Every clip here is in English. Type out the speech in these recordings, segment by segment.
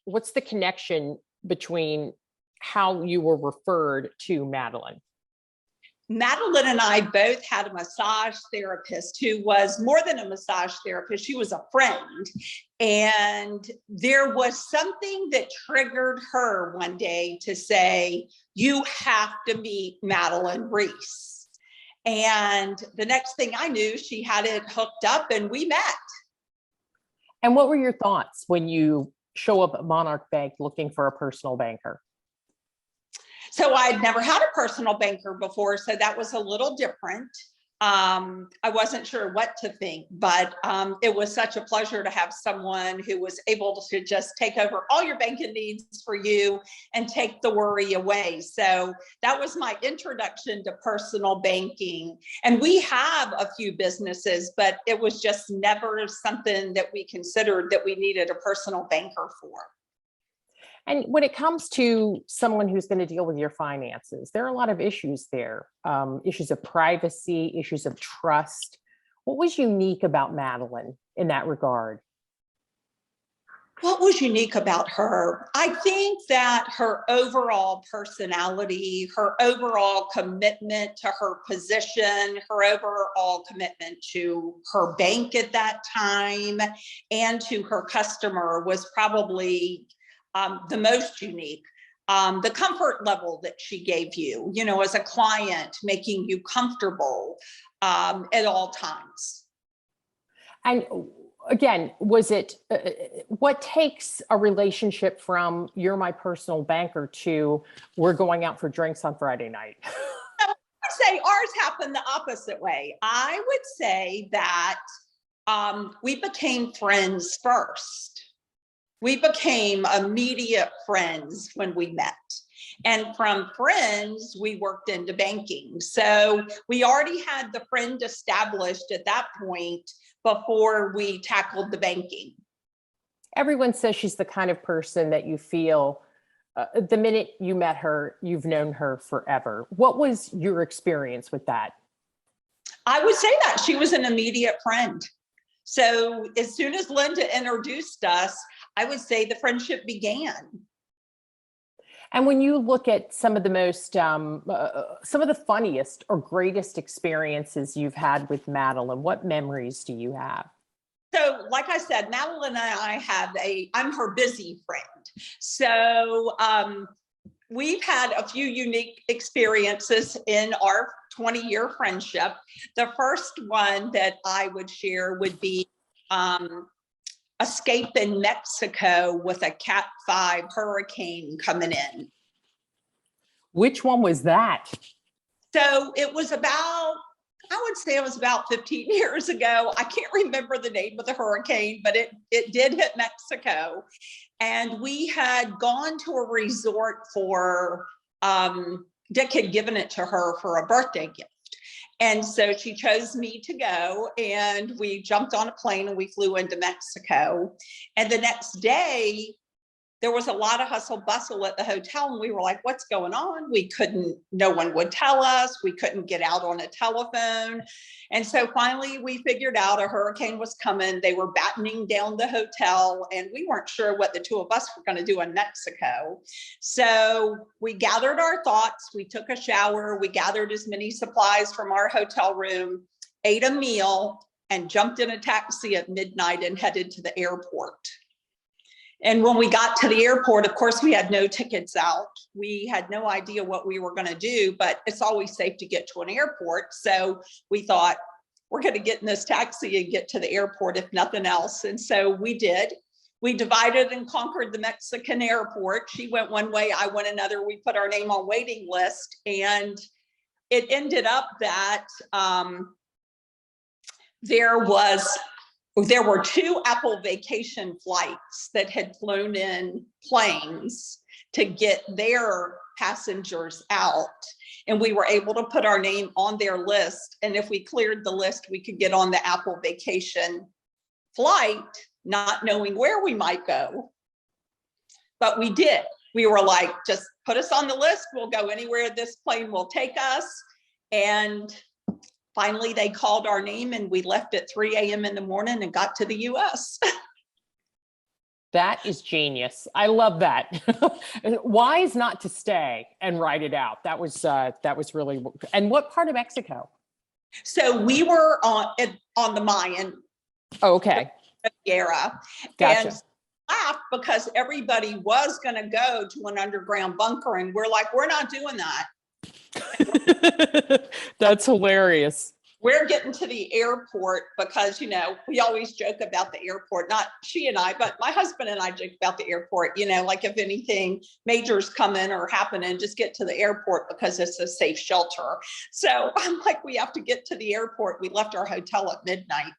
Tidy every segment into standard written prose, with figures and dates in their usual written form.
what's the connection between how you were referred to Madeline? Madeline and I both had a massage therapist who was more than a massage therapist. She was a friend. And there was something that triggered her one day to say, you have to meet Madeline Reese. And the next thing I knew, she had it hooked up and we met. And what were your thoughts when you show up at Monarch Bank looking for a personal banker? So I'd never had a personal banker before, so that was a little different. I wasn't sure what to think, but it was such a pleasure to have someone who was able to just take over all your banking needs for you and take the worry away. So that was my introduction to personal banking. And we have a few businesses, but it was just never something that we considered that we needed a personal banker for. And when it comes to someone who's going to deal with your finances, there are a lot of issues there, issues of privacy, issues of trust. What was unique about Madeline in that regard? What was unique about her? I think that her overall personality, her overall commitment to her position, her overall commitment to her bank at that time and to her customer was probably the most unique. The comfort level that she gave you, as a client, making you comfortable at all times. And again, was it, what takes a relationship from you're my personal banker to we're going out for drinks on Friday night? I would say ours happened the opposite way. I would say that we became friends first. We became immediate friends when we met. And from friends, we worked into banking. So we already had the friend established at that point before we tackled the banking. Everyone says she's the kind of person that you feel the minute you met her, you've known her forever. What was your experience with that? I would say that she was an immediate friend. So as soon as Linda introduced us, I would say the friendship began. And when you look at some of the most, some of the funniest or greatest experiences you've had with Madeline, what memories do you have? So like I said, Madeline and I'm her busy friend. So we've had a few unique experiences in our 20-year friendship. The first one that I would share would be escape in Mexico with a Cat 5 hurricane coming in. Which one was that? So it was about, I would say it was about 15 years ago. I can't remember the name of the hurricane, but it did hit Mexico. And we had gone to a resort for, Dick had given it to her for a birthday gift. And so she chose me to go, and we jumped on a plane and we flew into Mexico. And the next day, there was a lot of hustle bustle at the hotel, and we were like, what's going on? No one would tell us. We couldn't get out on a telephone. And so finally we figured out a hurricane was coming. They were battening down the hotel, and we weren't sure what the two of us were going to do in Mexico. So we gathered our thoughts, we took a shower, we gathered as many supplies from our hotel room, ate a meal, and jumped in a taxi at midnight and headed to the airport. And when we got to the airport, of course, we had no tickets out. We had no idea what we were going to do, but it's always safe to get to an airport. So we thought, we're going to get in this taxi and get to the airport, if nothing else. And so we did. We divided and conquered the Mexican airport. She went one way, I went another. We put our name on waiting list. And it ended up that there were two Apple Vacation flights that had flown in planes to get their passengers out. And we were able to put our name on their list. And if we cleared the list, we could get on the Apple Vacation flight, not knowing where we might go. But we did. We were like, just put us on the list. We'll go anywhere this plane will take us. And finally, they called our name, and we left at 3 a.m. in the morning and got to the US. That is genius. I love that. Wise not to stay and write it out. That was really. And what part of Mexico? So we were on the Mayan Oh, okay, era, and gotcha. laughed because everybody was going to go to an underground bunker, and we're like, we're not doing that. That's hilarious. We're getting to the airport because, we always joke about the airport, not she and I, but my husband and I joke about the airport, like if anything major's coming or happening, just get to the airport because it's a safe shelter. So I'm like, we have to get to the airport. We left our hotel at midnight.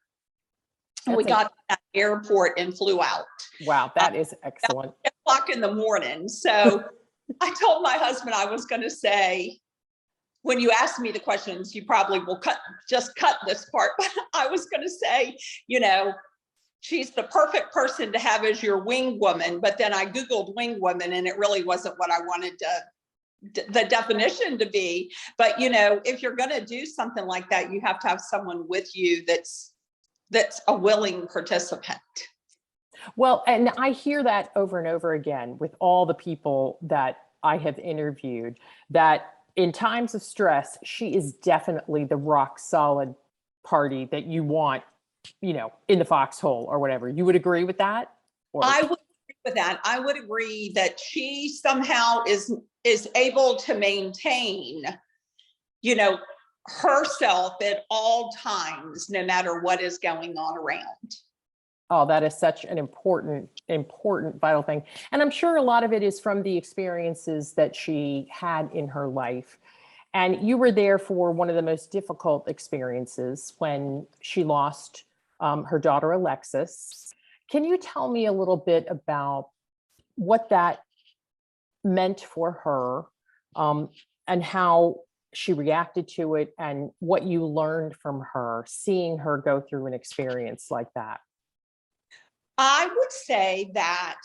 And we got to that airport and flew out. Wow, that is excellent. 8 o'clock in the morning. So I told my husband I was going to say, when you ask me the questions, you probably will cut this part. But I was going to say, she's the perfect person to have as your wing woman. But then I Googled wing woman and it really wasn't what I wanted the definition to be. But, if you're going to do something like that, you have to have someone with you that's a willing participant. Well, and I hear that over and over again with all the people that I have interviewed, that in times of stress, she is definitely the rock solid party that you want, in the foxhole or whatever. You would agree with that? Or? I would agree with that. I would agree that she somehow is able to maintain, herself at all times, no matter what is going on around. Oh, that is such an important, vital thing. And I'm sure a lot of it is from the experiences that she had in her life. And you were there for one of the most difficult experiences when she lost her daughter, Alexis. Can you tell me a little bit about what that meant for her, and how she reacted to it, and what you learned from her, seeing her go through an experience like that? I would say that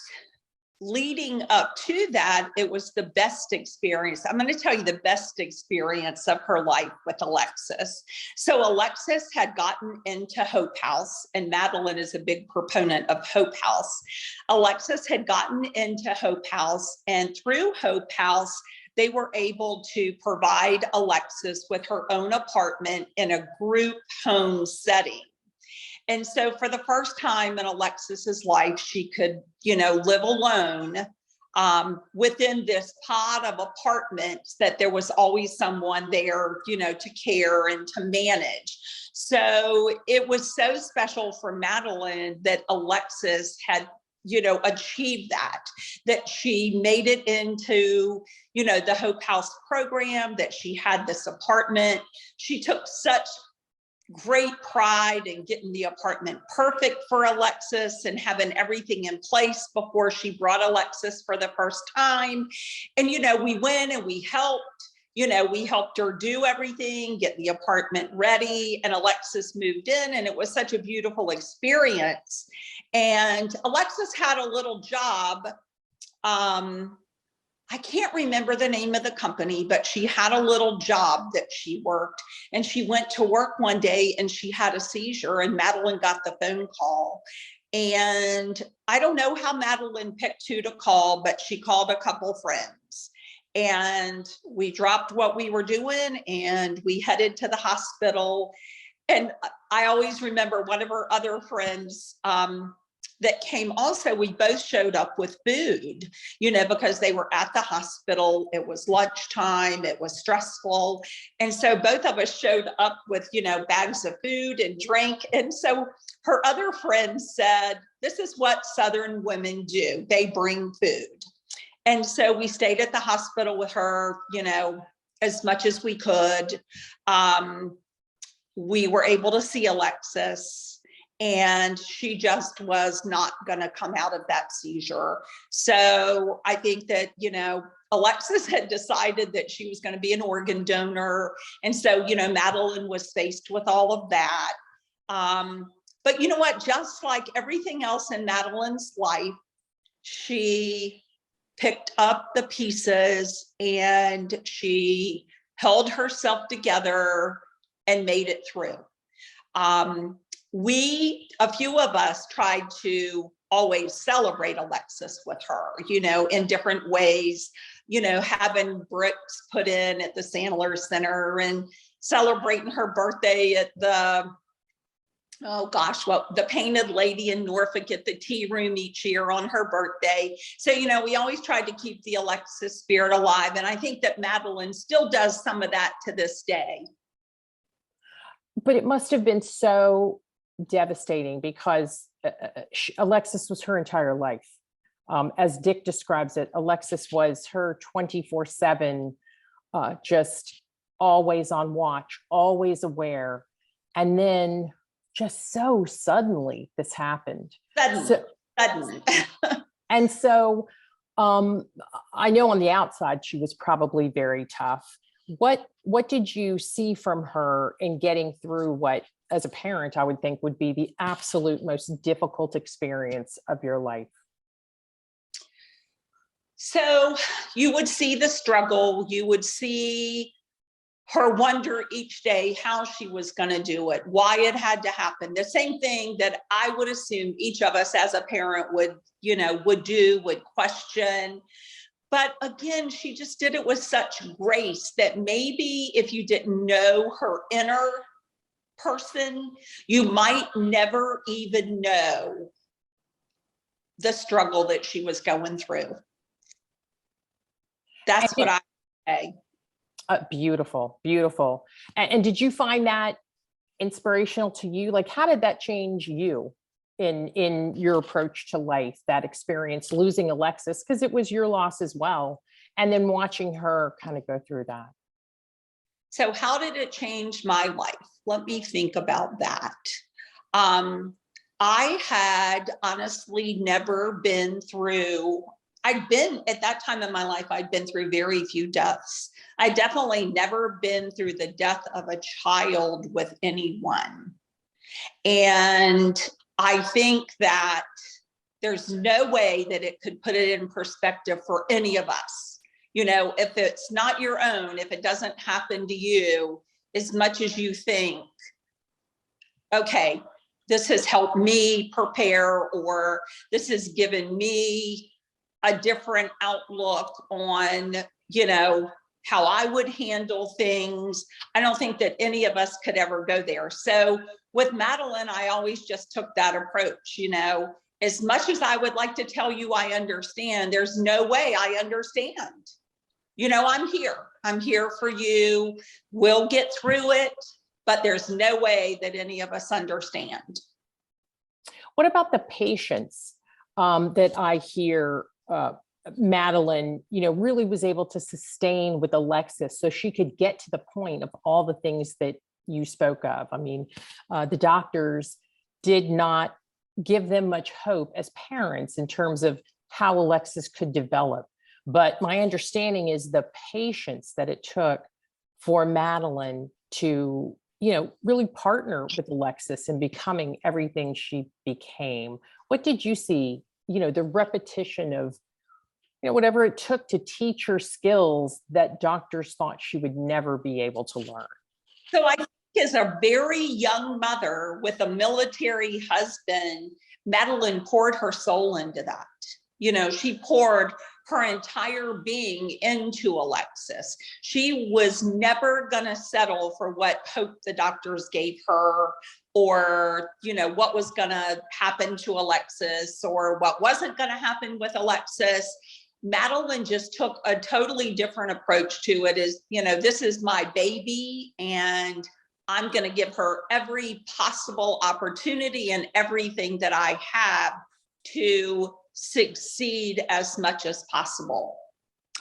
leading up to that, it was the best experience. I'm going to tell you the best experience of her life with Alexis. So Alexis had gotten into Hope House, and Madeline is a big proponent of Hope House. Alexis had gotten into Hope House, and through Hope House, they were able to provide Alexis with her own apartment in a group home setting. And so for the first time in Alexis's life, she could, live alone within this pod of apartments that there was always someone there, to care and to manage. So it was so special for Madeline that Alexis had, achieved that she made it into, the Hope House program, that she had this apartment. She took such great pride in getting the apartment perfect for Alexis and having everything in place before she brought Alexis for the first time. And, we went and we helped her do everything, get the apartment ready, and Alexis moved in, and it was such a beautiful experience. And Alexis had a little job. I can't remember the name of the company, but she had a little job that she worked, and she went to work one day and she had a seizure, and Madeline got the phone call. And I don't know how Madeline picked who to call, but she called a couple friends, and we dropped what we were doing and we headed to the hospital. And I always remember one of her other friends, that came also, we both showed up with food, because they were at the hospital. It was lunchtime, it was stressful. And so both of us showed up with, bags of food and drink. And so her other friend said, this is what Southern women do. They bring food. And so we stayed at the hospital with her, as much as we could. We were able to see Alexis, and she just was not going to come out of that seizure. So I think that, Alexis had decided that she was going to be an organ donor. And so, Madeline was faced with all of that. But you know what, just like everything else in Madeline's life, she picked up the pieces and she held herself together and made it through. A few of us tried to always celebrate Alexis with her, in different ways, having bricks put in at the Sandler Center and celebrating her birthday at the, the Painted Lady in Norfolk at the tea room each year on her birthday. So, we always tried to keep the Alexis spirit alive. And I think that Madeline still does some of that to this day. But it must have been so devastating because Alexis was her entire life. As Dick describes it, Alexis was her 24/7, just always on watch, always aware. And then just so suddenly this happened. Suddenly. And so I know on the outside, she was probably very tough. What did you see from her in getting through what, as a parent, I would think would be the absolute most difficult experience of your life? So you would see the struggle, you would see her wonder each day how she was going to do it, why it had to happen. The same thing that I would assume each of us as a parent would question. But again, she just did it with such grace that maybe if you didn't know her inner person, you might never even know the struggle that she was going through. That's what I say. Beautiful, beautiful. And did you find that inspirational to you? Like, how did that change you in your approach to life, that experience, losing Alexis, because it was your loss as well, and then watching her kind of go through that? So how did it change my life? Let me think about that. I had honestly never been through, at that time in my life, I'd been through very few deaths. I definitely never been through the death of a child with anyone. And I think that there's no way that it could put it in perspective for any of us. If it's not your own, if it doesn't happen to you, as much as you think, okay, this has helped me prepare, or this has given me a different outlook on, how I would handle things. I don't think that any of us could ever go there. So with Madeline, I always just took that approach, as much as I would like to tell you I understand, there's no way I understand. I'm here for you. We'll get through it, but there's no way that any of us understand. What about the patience that I hear Madeline, really was able to sustain with Alexis so she could get to the point of all the things that you spoke of? I mean, the doctors did not give them much hope as parents in terms of how Alexis could develop. But my understanding is the patience that it took for Madeline to, really partner with Alexis in becoming everything she became. What did you see, the repetition of, whatever it took to teach her skills that doctors thought she would never be able to learn? So I think as a very young mother with a military husband, Madeline poured her soul into that. She poured her entire being into Alexis. She was never going to settle for what hope the doctors gave her, or, what was going to happen to Alexis, or what wasn't going to happen with Alexis. Madeline just took a totally different approach to it. This is my baby, and I'm going to give her every possible opportunity and everything that I have to succeed as much as possible.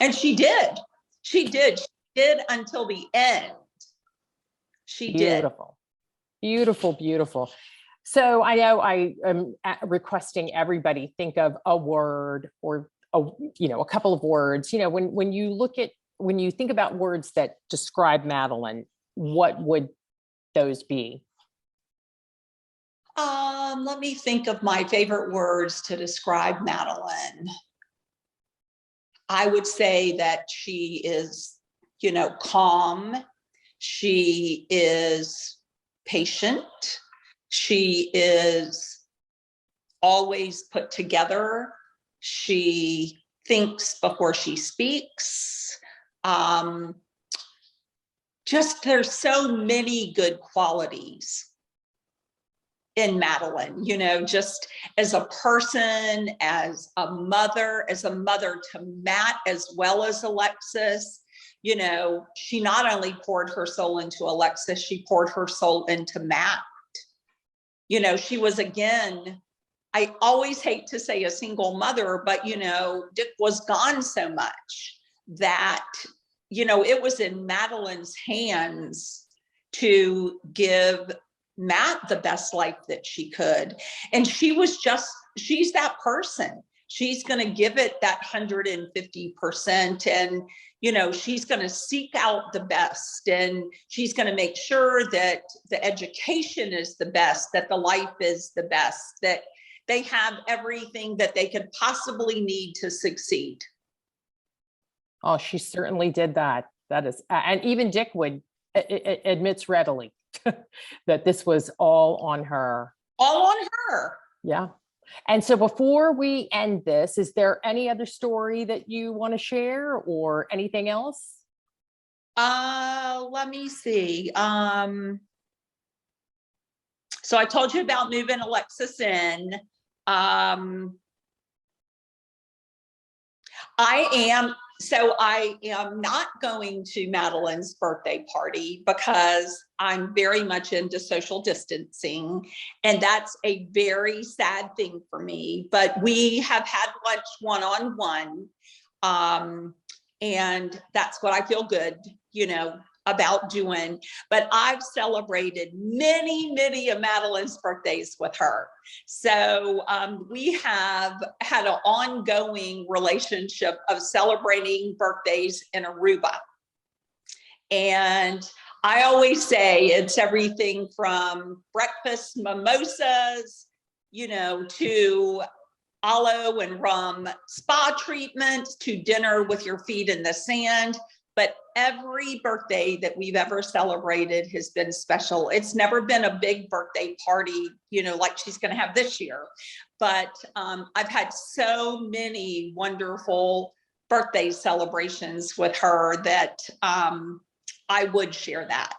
And she did until the end. She did. Beautiful. So I know I am requesting everybody think of a word or a couple of words. When you think about words that describe Madeline, what would those be? Let me think of my favorite words to describe Madeline. I would say that she is, calm. She is patient. She is always put together. She thinks before she speaks. Just there's so many good qualities in Madeline, you know, just as a person, as a mother to Matt as well as Alexis. You know, she not only poured her soul into Alexis, she poured her soul into Matt. You know, she was, again, I always hate to say a single mother, but, you know, Dick was gone so much that, you know, it was in Madeline's hands to give Matt the best life that she could. And she's that person. She's going to give it that 150%. And, you know, she's going to seek out the best, and she's going to make sure that the education is the best, that the life is the best, that they have everything that they could possibly need to succeed. Oh, she certainly did that. That is, and even Dick would admits readily that this was all on her. All on her. Yeah. And so before we end this, is there any other story that you want to share or anything else? Let me see. So I told you about moving Alexis in. I am not going to Madeline's birthday party because I'm very much into social distancing, and that's a very sad thing for me. But we have had lunch one-on-one, and that's what I feel good, you know, about doing. But I've celebrated many of Madeline's birthdays with her. So we have had an ongoing relationship of celebrating birthdays in Aruba. And I always say it's everything from breakfast mimosas, you know, to aloe and rum spa treatments, to dinner with your feet in the sand. But every birthday that we've ever celebrated has been special. It's never been a big birthday party, you know, like she's going to have this year. But I've had so many wonderful birthday celebrations with her that I would share that.